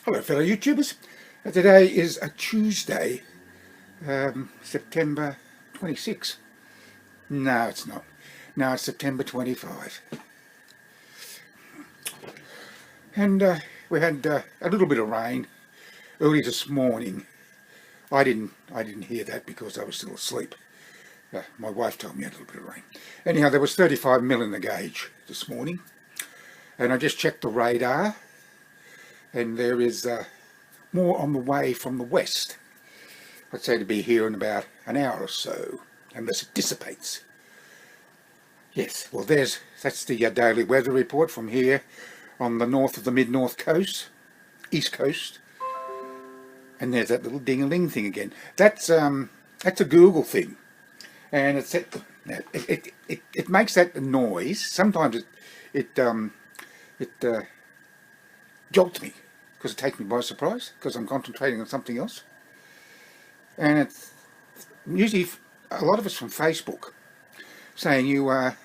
Hello fellow YouTubers. Today is a Tuesday, September 26. No, it's not. No, it's September 25. And we had a little bit of rain early this morning. I didn't hear that because I was still asleep. My wife told me a little bit of rain. Anyhow, there was 35 mil in the gauge this morning, and I just checked the radar, and there is more on the way from the west. I'd say to be here in about an hour or so, unless it dissipates. Yes, well that's the daily weather report from here on the north of the mid-north coast, east coast. And there's that little ding-a-ling thing again. That's a Google thing, and it makes that noise. Sometimes it jolts me because it takes me by surprise because I'm concentrating on something else. And it's usually a lot of it's from Facebook saying you have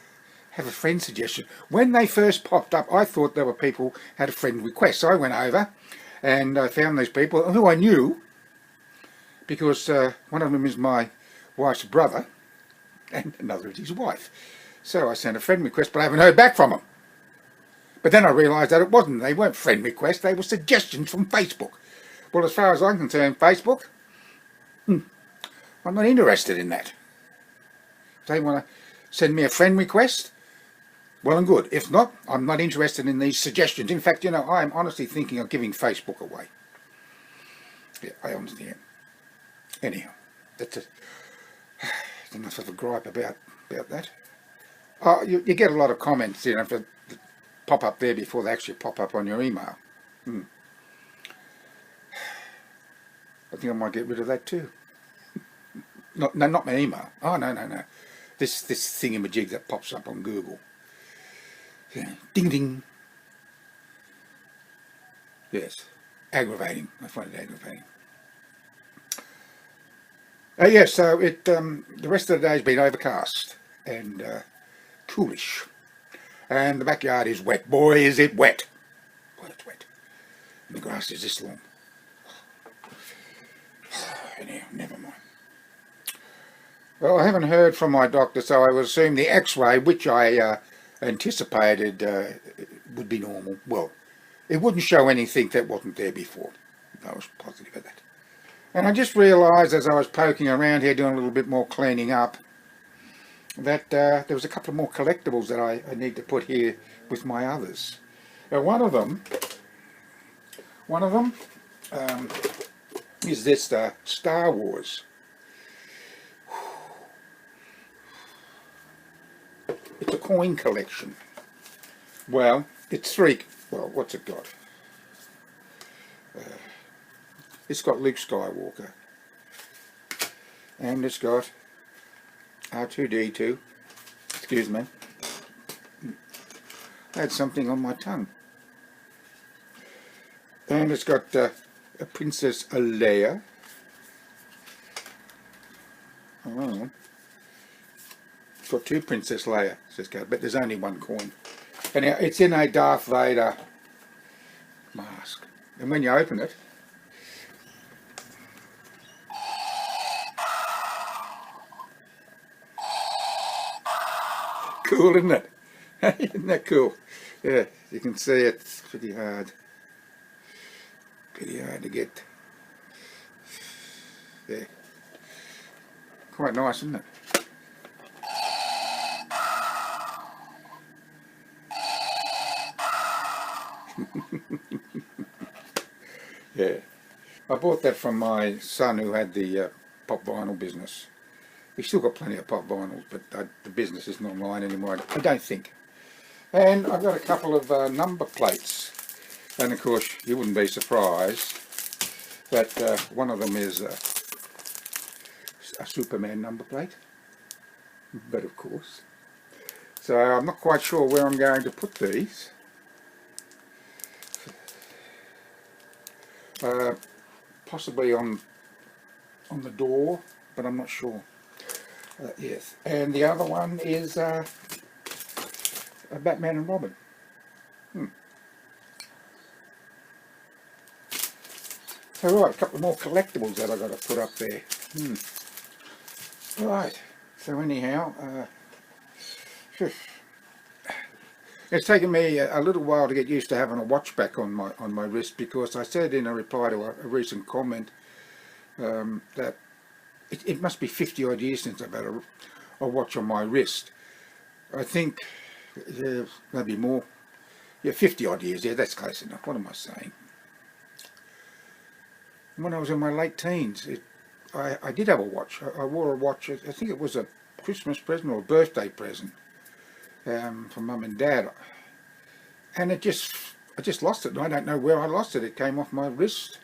a friend suggestion. When they first popped up, I thought there were people had a friend request. So I went over and I found these people who I knew because one of them is my wife's brother and another is his wife. So I sent a friend request, but I haven't heard back from them. But then I realised that they weren't friend requests, they were suggestions from Facebook. Well, as far as I'm concerned, Facebook, I'm not interested in that. If they want to send me a friend request, well and good. If not, I'm not interested in these suggestions. In fact, I'm honestly thinking of giving Facebook away. Yeah, I honestly am. Anyhow, that's enough of a gripe about that. You get a lot of comments, for pop up there before they actually pop up on your email. I think I might get rid of that too. No, not my email. Oh, no. This thingamajig that pops up on Google. Yeah. Ding ding. Yes. Aggravating. I find it aggravating. Yes, so the rest of the day's been overcast and coolish. And the backyard is wet. Boy, is it wet. Boy, it's wet. And the grass is this long. Anyhow, never mind. Well, I haven't heard from my doctor, so I would assume the x-ray, which I anticipated would be normal. Well, it wouldn't show anything that wasn't there before. I was positive of that. And I just realised as I was poking around here doing a little bit more cleaning up that there was a couple of more collectibles that I need to put here with my others. One of them is this Star Wars. It's a coin collection. Well, it's three. Well, what's it got? It's got Luke Skywalker, and it's got R2-D2. Excuse me. I had something on my tongue. And it's got a Princess Leia. Oh. It's got two Princess Leia, says card, but there's only one coin. And it's in a Darth Vader mask. And when you open it, cool, isn't it? Isn't that cool? Yeah, you can see it's pretty hard. Pretty hard to get. Yeah. Quite nice, isn't it? Yeah. I bought that from my son who had the pop vinyl business. He's still got plenty of pop vinyls, but the business isn't online anymore, I don't think. And I've got a couple of number plates. And of course, you wouldn't be surprised that one of them is a Superman number plate. But of course. So I'm not quite sure where I'm going to put these. Possibly on the door, but I'm not sure. Yes, and the other one is a Batman and Robin. So right, a couple more collectibles that I've got to put up there. Right, so anyhow, it's taken me a little while to get used to having a watch back on my wrist, because I said in a reply to a recent comment that it must be 50 odd years since I've had a watch on my wrist. I think maybe more. Yeah, 50 odd years. Yeah, that's close enough. What am I saying? When I was in my late teens, I did have a watch. I wore a watch. I think it was a Christmas present or a birthday present from Mum and Dad, and I just lost it. And I don't know where I lost it. It came off my wrist,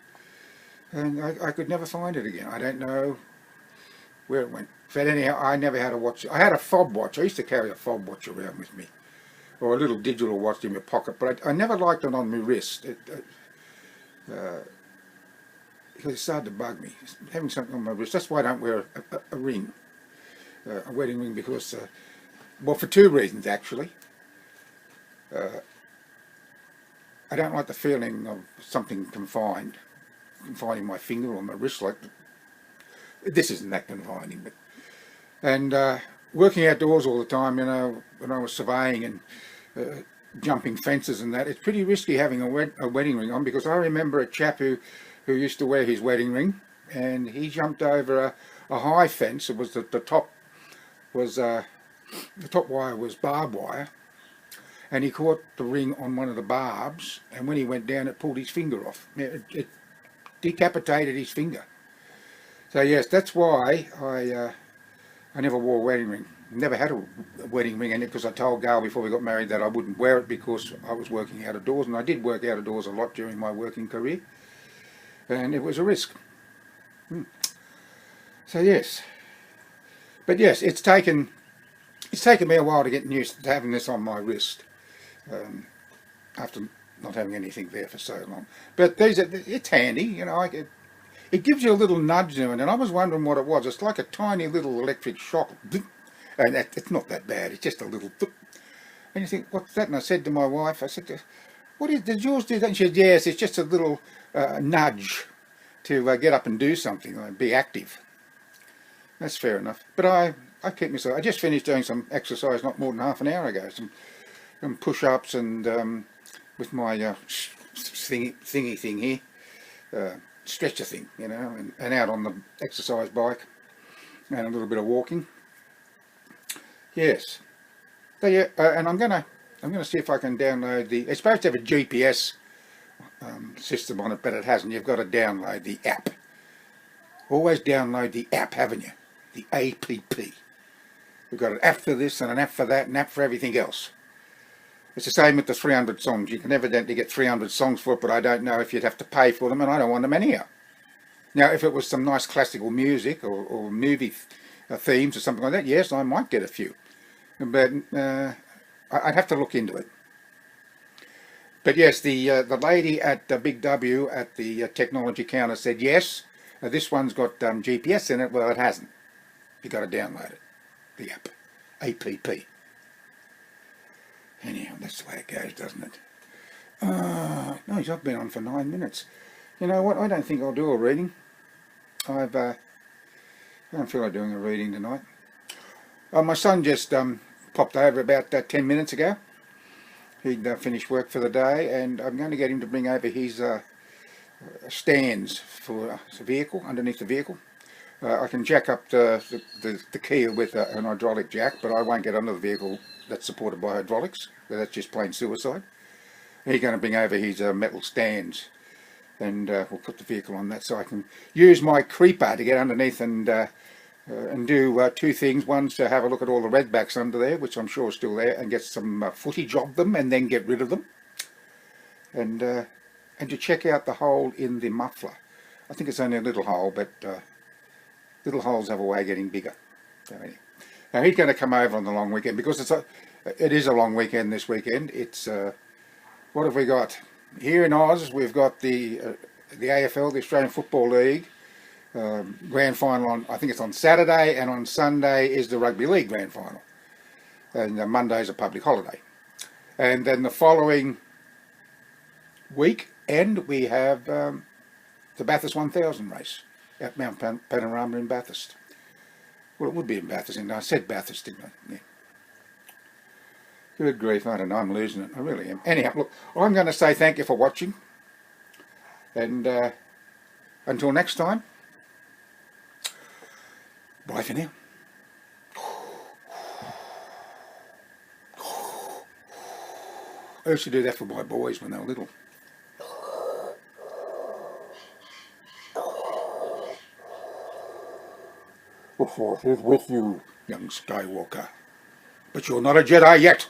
and I could never find it again. I don't know where it went. But anyhow, I never had a watch. I had a fob watch. I used to carry a fob watch around with me, or a little digital watch in my pocket, but I never liked it on my wrist. Because it started to bug me, having something on my wrist. That's why I don't wear a ring, a wedding ring, because, well, for two reasons actually. I don't like the feeling of something confining my finger or my wrist. Like this isn't that confining, but and working outdoors all the time, you know, when I was surveying and jumping fences and that, it's pretty risky having a wedding ring on, because I remember a chap who used to wear his wedding ring, and he jumped over a high fence. It was the top wire was barbed wire, and he caught the ring on one of the barbs, and when he went down it pulled his finger off. It decapitated his finger. So yes, that's why I never wore a wedding ring. Never had a wedding ring in it, because I told Gail before we got married that I wouldn't wear it because I was working out of doors, and I did work out of doors a lot during my working career, and it was a risk. So yes, but yes, it's taken me a while to get used to having this on my wrist, after not having anything there for so long. But it's handy, you know. It gives you a little nudge now and then. I was wondering what it was. It's like a tiny little electric shock, and it's not that bad. It's just a little. And you think, what's that? And I said to my wife, I said, what is, did yours do that? And she said, yes, it's just a little nudge to get up and do something, like be active. That's fair enough. But I keep myself. I just finished doing some exercise not more than half an hour ago. Some push-ups and with my thingy thing here, stretcher thing, you know, and out on the exercise bike, and a little bit of walking. Yes. So yeah, and I'm gonna see if I can download the. It's supposed to have a GPS system on it, but it hasn't. You've got to download the app. Always download the app, haven't you? The app. We've got an app for this and an app for that, and an app for everything else. It's the same with the 300 songs. You can evidently get 300 songs for it, but I don't know if you'd have to pay for them, and I don't want them anyhow. Now, if it was some nice classical music or movie themes or something like that, yes, I might get a few. But I'd have to look into it. But yes, the lady at Big W at the technology counter said, yes, this one's got GPS in it. Well, it hasn't. You've got to download it, the app, app. Anyhow, that's the way it goes, doesn't it? No, I've been on for 9 minutes. You know what? I don't think I'll do a reading. I don't feel like doing a reading tonight. My son just popped over about 10 minutes ago. He'd finished work for the day, and I'm going to get him to bring over his stands for the vehicle, underneath the vehicle. I can jack up the key with an hydraulic jack, but I won't get under the vehicle that's supported by hydraulics. That's just plain suicide. He's going to bring over his metal stands, and we'll put the vehicle on that, so I can use my creeper to get underneath and do two things. One's to have a look at all the redbacks under there, which I'm sure are still there, and get some footage of them and then get rid of them. And to check out the hole in the muffler. I think it's only a little hole, but little holes have a way of getting bigger. So anyway. Now he's going to come over on the long weekend, because it is a long weekend this weekend. It's what have we got here in Oz? We've got the AFL, the Australian Football League grand final on, I think it's on Saturday, and on Sunday is the Rugby League grand final, and Monday's a public holiday. And then the following week end we have the Bathurst 1000 race at Mount Panorama in Bathurst. Well, it would be in Bathurst, and I said Bathurst, didn't I? Yeah. Good grief, I don't know, I'm losing it, I really am. Anyhow, look, I'm going to say thank you for watching, and until next time, bye for now. I used to do that for my boys when they were little. The Force is with you, young Skywalker. But you're not a Jedi yet.